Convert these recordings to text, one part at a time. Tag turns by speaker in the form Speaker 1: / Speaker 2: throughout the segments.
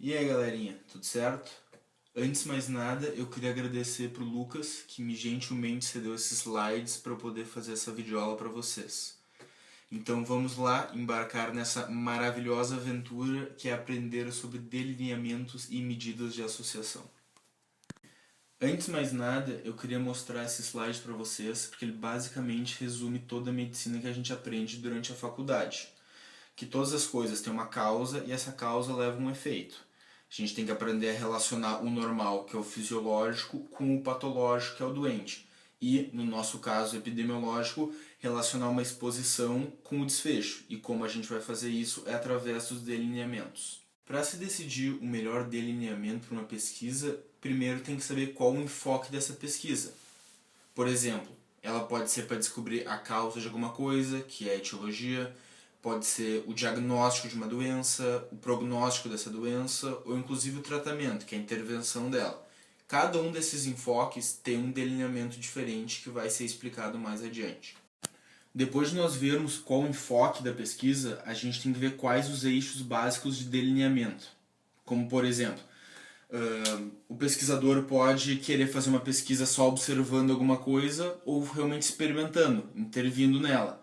Speaker 1: E aí galerinha, tudo certo? Antes de mais nada, eu queria agradecer pro Lucas, que me gentilmente cedeu esses slides para eu poder fazer essa videoaula para vocês. Então vamos lá embarcar nessa maravilhosa aventura que é aprender sobre delineamentos e medidas de associação. Antes de mais nada, eu queria mostrar esse slide para vocês, porque ele basicamente resume toda a medicina que a gente aprende durante a faculdade. Que todas as coisas têm uma causa e essa causa leva um efeito. A gente tem que aprender a relacionar o normal, que é o fisiológico, com o patológico, que é o doente. E, no nosso caso epidemiológico, relacionar uma exposição com o desfecho. E como a gente vai fazer isso é através dos delineamentos. Para se decidir o melhor delineamento para uma pesquisa, primeiro tem que saber qual o enfoque dessa pesquisa. Por exemplo, ela pode ser para descobrir a causa de alguma coisa, que é a etiologia, pode ser o diagnóstico de uma doença, o prognóstico dessa doença, ou inclusive o tratamento, que é a intervenção dela. Cada um desses enfoques tem um delineamento diferente que vai ser explicado mais adiante. Depois de nós vermos qual o enfoque da pesquisa, a gente tem que ver quais os eixos básicos de delineamento. Como, por exemplo, o pesquisador pode querer fazer uma pesquisa só observando alguma coisa ou realmente experimentando, intervindo nela.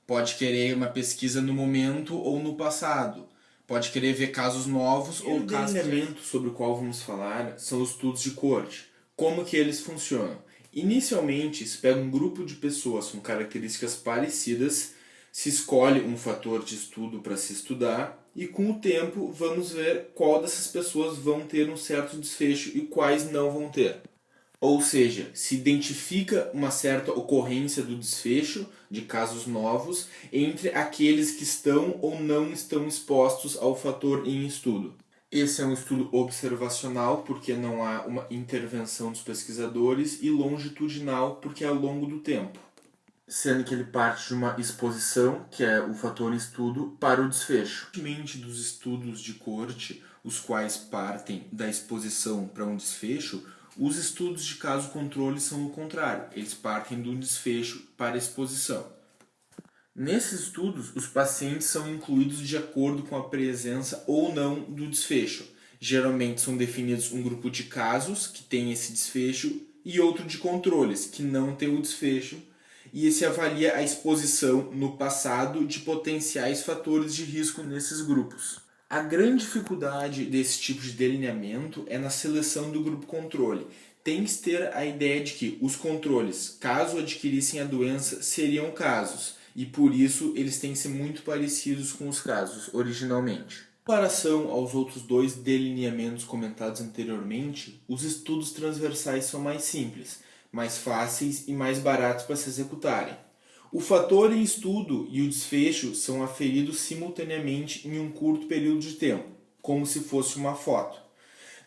Speaker 1: Pode querer uma pesquisa no momento ou no passado. Pode querer ver casos novos ou casos... O delineamento sobre o qual vamos falar são os estudos de coorte. Como que eles funcionam? Inicialmente, se pega um grupo de pessoas com características parecidas, se escolhe um fator de estudo para se estudar e com o tempo vamos ver qual dessas pessoas vão ter um certo desfecho e quais não vão ter. Ou seja, se identifica uma certa ocorrência do desfecho de casos novos entre aqueles que estão ou não estão expostos ao fator em estudo. Esse é um estudo observacional, porque não há uma intervenção dos pesquisadores, e longitudinal, porque é ao longo do tempo. Sendo que ele parte de uma exposição, que é o fator em estudo, para o desfecho. Diferentemente dos estudos de coorte, os quais partem da exposição para um desfecho, os estudos de caso controle são o contrário, eles partem do desfecho para a exposição. Nesses estudos, os pacientes são incluídos de acordo com a presença ou não do desfecho. Geralmente são definidos um grupo de casos que tem esse desfecho e outro de controles que não tem o desfecho, e se avalia a exposição no passado de potenciais fatores de risco nesses grupos. A grande dificuldade desse tipo de delineamento é na seleção do grupo controle. Tem que ter a ideia de que os controles, caso adquirissem a doença, seriam casos, e por isso eles têm que ser muito parecidos com os casos originalmente. Em comparação aos outros dois delineamentos comentados anteriormente, os estudos transversais são mais simples, mais fáceis e mais baratos para se executarem. O fator em estudo e o desfecho são aferidos simultaneamente em um curto período de tempo, como se fosse uma foto.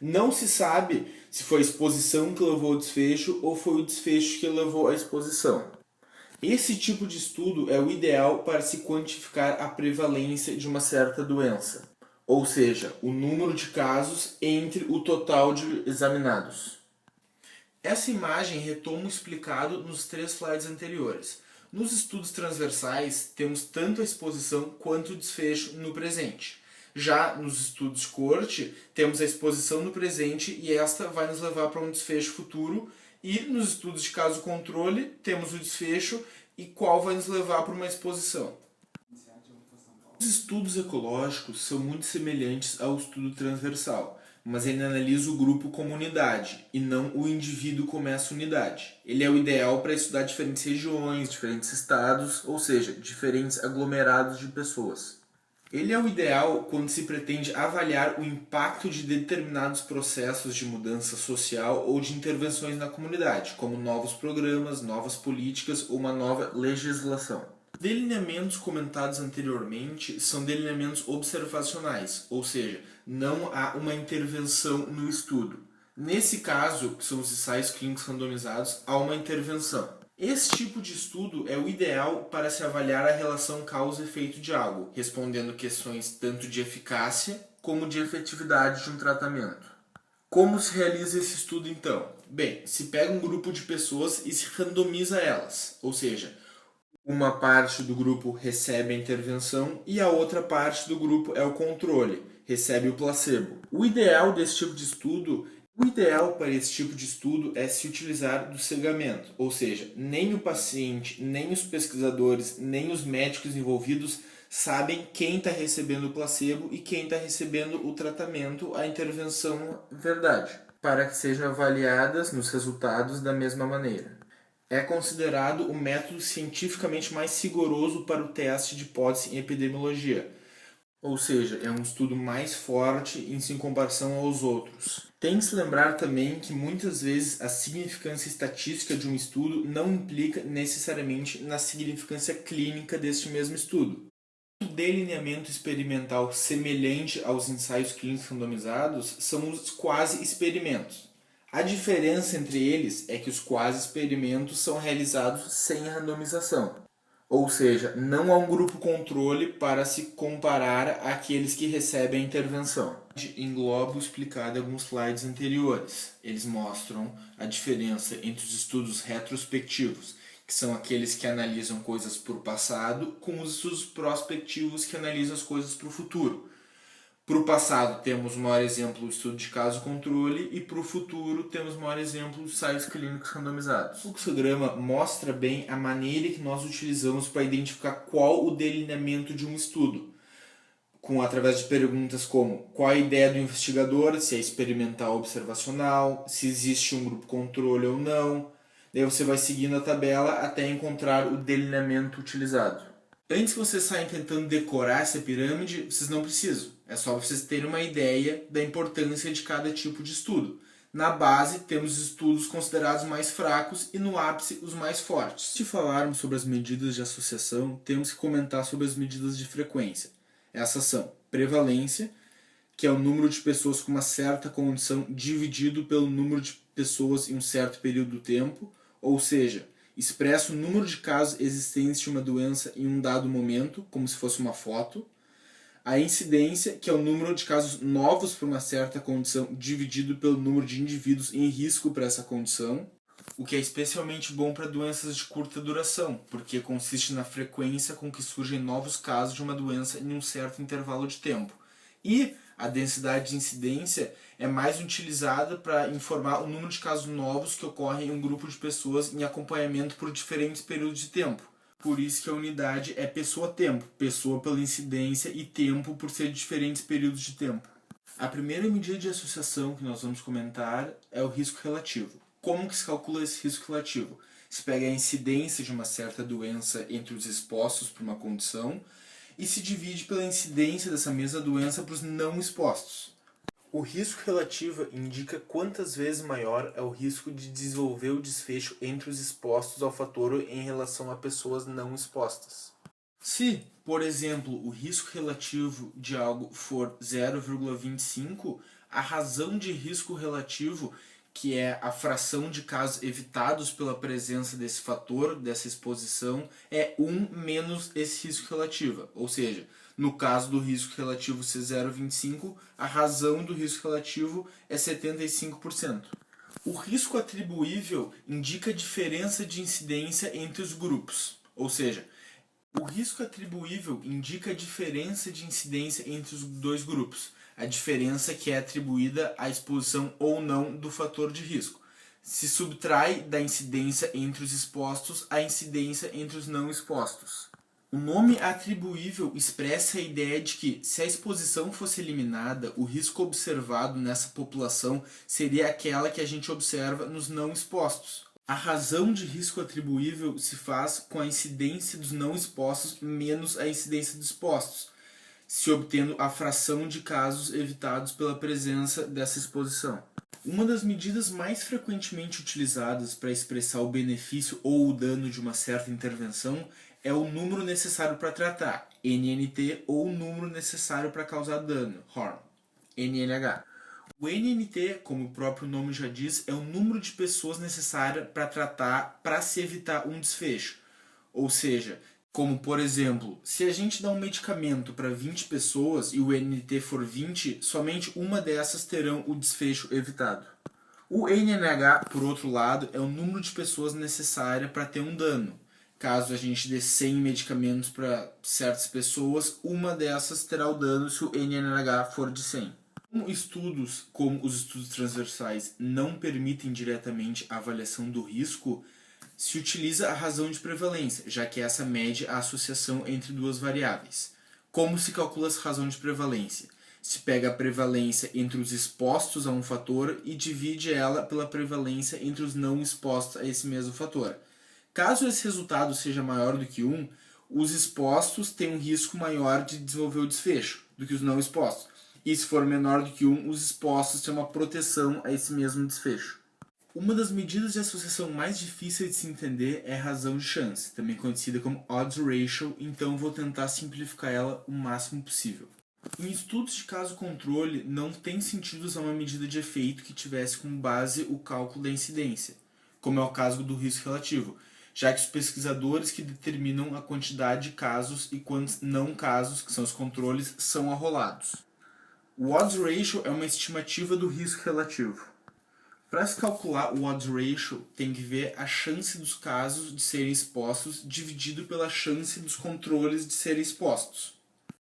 Speaker 1: Não se sabe se foi a exposição que levou ao desfecho ou foi o desfecho que levou à exposição. Esse tipo de estudo é o ideal para se quantificar a prevalência de uma certa doença, ou seja, o número de casos entre o total de examinados. Essa imagem retoma o explicado nos 3 slides anteriores. Nos estudos transversais, temos tanto a exposição quanto o desfecho no presente. Já nos estudos de coorte, temos a exposição no presente e esta vai nos levar para um desfecho futuro. E nos estudos de caso controle, temos o desfecho e qual vai nos levar para uma exposição. Os estudos ecológicos são muito semelhantes ao estudo transversal, mas ele analisa o grupo como unidade, e não o indivíduo como essa unidade. Ele é o ideal para estudar diferentes regiões, diferentes estados, ou seja, diferentes aglomerados de pessoas. Ele é o ideal quando se pretende avaliar o impacto de determinados processos de mudança social ou de intervenções na comunidade, como novos programas, novas políticas ou uma nova legislação. Delineamentos comentados anteriormente são delineamentos observacionais, ou seja, não há uma intervenção no estudo. Nesse caso, que são os ensaios clínicos randomizados, há uma intervenção. Esse tipo de estudo é o ideal para se avaliar a relação causa e efeito de algo, respondendo questões tanto de eficácia como de efetividade de um tratamento. Como se realiza esse estudo então? Bem, se pega um grupo de pessoas e se randomiza elas, ou seja, uma parte do grupo recebe a intervenção e a outra parte do grupo é o controle. recebe o placebo. O ideal para esse tipo de estudo é se utilizar do cegamento, ou seja, nem o paciente, nem os pesquisadores, nem os médicos envolvidos sabem quem está recebendo o placebo e quem está recebendo o tratamento, a intervenção verdade, para que sejam avaliadas nos resultados da mesma maneira. É considerado o método cientificamente mais rigoroso para o teste de hipótese em epidemiologia, ou seja, é um estudo mais forte em comparação aos outros. Tem que se lembrar também que muitas vezes a significância estatística de um estudo não implica necessariamente na significância clínica deste mesmo estudo. O delineamento experimental semelhante aos ensaios clínicos randomizados são os quasi-experimentos. A diferença entre eles é que os quasi-experimentos são realizados sem randomização. Ou seja, não há um grupo controle para se comparar àqueles que recebem a intervenção. Englobo explicado em alguns slides anteriores. Eles mostram a diferença entre os estudos retrospectivos, que são aqueles que analisam coisas para o passado, com os estudos prospectivos, que analisam as coisas para o futuro. Para o passado temos o maior exemplo o estudo de caso controle e para o futuro temos o maior exemplo os ensaios clínicos randomizados. O fluxograma mostra bem a maneira que nós utilizamos para identificar qual o delineamento de um estudo, através de perguntas como qual a ideia do investigador, se é experimental ou observacional, se existe um grupo controle ou não. Daí você vai seguindo a tabela até encontrar o delineamento utilizado. Antes que vocês saem tentando decorar essa pirâmide, vocês não precisam. É só vocês terem uma ideia da importância de cada tipo de estudo. Na base, temos estudos considerados mais fracos e no ápice, os mais fortes. Se falarmos sobre as medidas de associação, temos que comentar sobre as medidas de frequência. Essas são prevalência, que é o número de pessoas com uma certa condição dividido pelo número de pessoas em um certo período de tempo, ou seja, expressa o número de casos existentes de uma doença em um dado momento, como se fosse uma foto. A incidência, que é o número de casos novos para uma certa condição dividido pelo número de indivíduos em risco para essa condição, o que é especialmente bom para doenças de curta duração, porque consiste na frequência com que surgem novos casos de uma doença em um certo intervalo de tempo. E a densidade de incidência é mais utilizada para informar o número de casos novos que ocorrem em um grupo de pessoas em acompanhamento por diferentes períodos de tempo. Por isso que a unidade é pessoa-tempo, pessoa pela incidência e tempo por ser diferentes períodos de tempo. A primeira medida de associação que nós vamos comentar é o risco relativo. Como que se calcula esse risco relativo? Se pega a incidência de uma certa doença entre os expostos para uma condição e se divide pela incidência dessa mesma doença para os não expostos. O risco relativo indica quantas vezes maior é o risco de desenvolver o desfecho entre os expostos ao fator em relação a pessoas não expostas. Se, por exemplo, o risco relativo de algo for 0,25, a razão de risco relativo, que é a fração de casos evitados pela presença desse fator, dessa exposição, é 1 menos esse risco relativo. Ou seja, no caso do risco relativo ser 0,25, a razão do risco relativo é 75%. O risco atribuível indica a diferença de incidência entre os grupos. Ou seja, o risco atribuível indica a diferença de incidência entre os dois grupos. A diferença que é atribuída à exposição ou não do fator de risco. Se subtrai da incidência entre os expostos a incidência entre os não expostos. O nome atribuível expressa a ideia de que, se a exposição fosse eliminada, o risco observado nessa população seria aquela que a gente observa nos não expostos. A razão de risco atribuível se faz com a incidência dos não expostos menos a incidência dos expostos, se obtendo a fração de casos evitados pela presença dessa exposição. Uma das medidas mais frequentemente utilizadas para expressar o benefício ou o dano de uma certa intervenção é o número necessário para tratar, NNT, ou o número necessário para causar dano, HORM, NNH. O NNT, como o próprio nome já diz, é o número de pessoas necessárias para tratar para se evitar um desfecho. Ou seja, como por exemplo, se a gente dá um medicamento para 20 pessoas e o NNT for 20, somente uma dessas terão o desfecho evitado. O NNH, por outro lado, é o número de pessoas necessárias para ter um dano. Caso a gente dê 100 medicamentos para certas pessoas, uma dessas terá o dano se o NNH for de 100. Como estudos como os estudos transversais não permitem diretamente a avaliação do risco, se utiliza a razão de prevalência, já que essa mede a associação entre duas variáveis. Como se calcula essa razão de prevalência? Se pega a prevalência entre os expostos a um fator e divide ela pela prevalência entre os não expostos a esse mesmo fator. Caso esse resultado seja maior do que 1, os expostos têm um risco maior de desenvolver o desfecho do que os não expostos. E se for menor do que 1, os expostos têm uma proteção a esse mesmo desfecho. Uma das medidas de associação mais difíceis de se entender é a razão de chance, também conhecida como odds ratio, então vou tentar simplificar ela o máximo possível. Em estudos de caso controle, não tem sentido usar uma medida de efeito que tivesse como base o cálculo da incidência, como é o caso do risco relativo, já que os pesquisadores que determinam a quantidade de casos e quantos não casos, que são os controles, são arrolados. O odds ratio é uma estimativa do risco relativo. Para se calcular o odds ratio, tem que ver a chance dos casos de serem expostos dividido pela chance dos controles de serem expostos.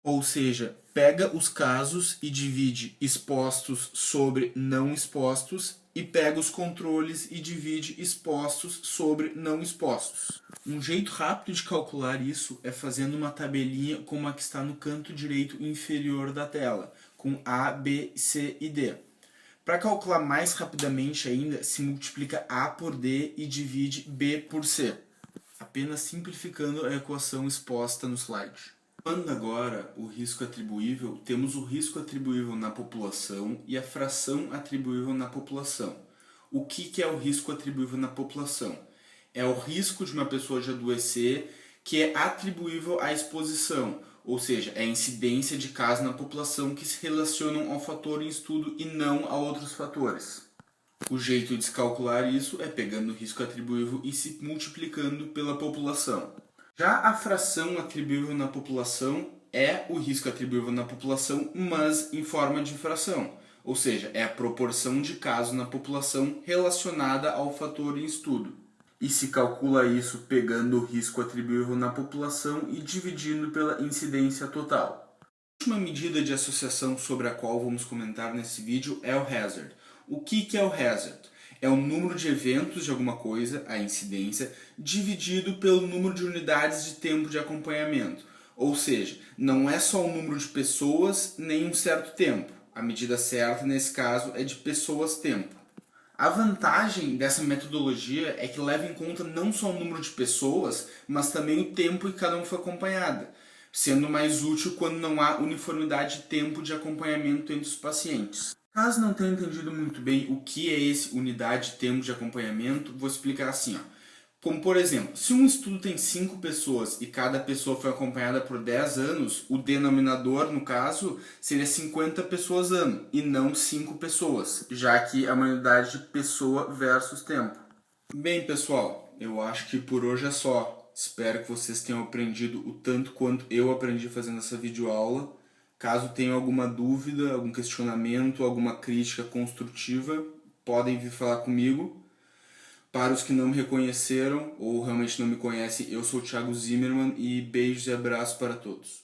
Speaker 1: Ou seja, pega os casos e divide expostos sobre não expostos e pega os controles e divide expostos sobre não expostos. Um jeito rápido de calcular isso é fazendo uma tabelinha como a que está no canto direito inferior da tela, com A, B, C e D. Para calcular mais rapidamente ainda, se multiplica A por D e divide B por C, apenas simplificando a equação exposta no slide. Falando agora o risco atribuível, temos o risco atribuível na população e a fração atribuível na população. O que é o risco atribuível na população? É o risco de uma pessoa de adoecer que é atribuível à exposição, ou seja, é a incidência de casos na população que se relacionam ao fator em estudo e não a outros fatores. O jeito de se calcular isso é pegando o risco atribuível e se multiplicando pela população. Já a fração atribuível na população é o risco atribuível na população, mas em forma de fração, ou seja, é a proporção de casos na população relacionada ao fator em estudo. E se calcula isso pegando o risco atribuível na população e dividindo pela incidência total. A última medida de associação sobre a qual vamos comentar nesse vídeo é o hazard. O que é o hazard? É o número de eventos de alguma coisa, a incidência, dividido pelo número de unidades de tempo de acompanhamento. Ou seja, não é só o número de pessoas nem um certo tempo. A medida certa, nesse caso, é de pessoas-tempo. A vantagem dessa metodologia é que leva em conta não só o número de pessoas, mas também o tempo que cada um foi acompanhada, sendo mais útil quando não há uniformidade de tempo de acompanhamento entre os pacientes. Caso não tenha entendido muito bem o que é esse unidade de tempo de acompanhamento, vou explicar assim. Como por exemplo, se um estudo tem 5 pessoas e cada pessoa foi acompanhada por 10 anos, o denominador, no caso, seria 50 pessoas ano, e não 5 pessoas, já que é uma unidade de pessoa versus tempo. Bem, pessoal, eu acho que por hoje é só. Espero que vocês tenham aprendido o tanto quanto eu aprendi fazendo essa videoaula. Caso tenham alguma dúvida, algum questionamento, alguma crítica construtiva, podem vir falar comigo. Para os que não me reconheceram ou realmente não me conhecem, eu sou o Thiago Zimmermann e beijos e abraços para todos.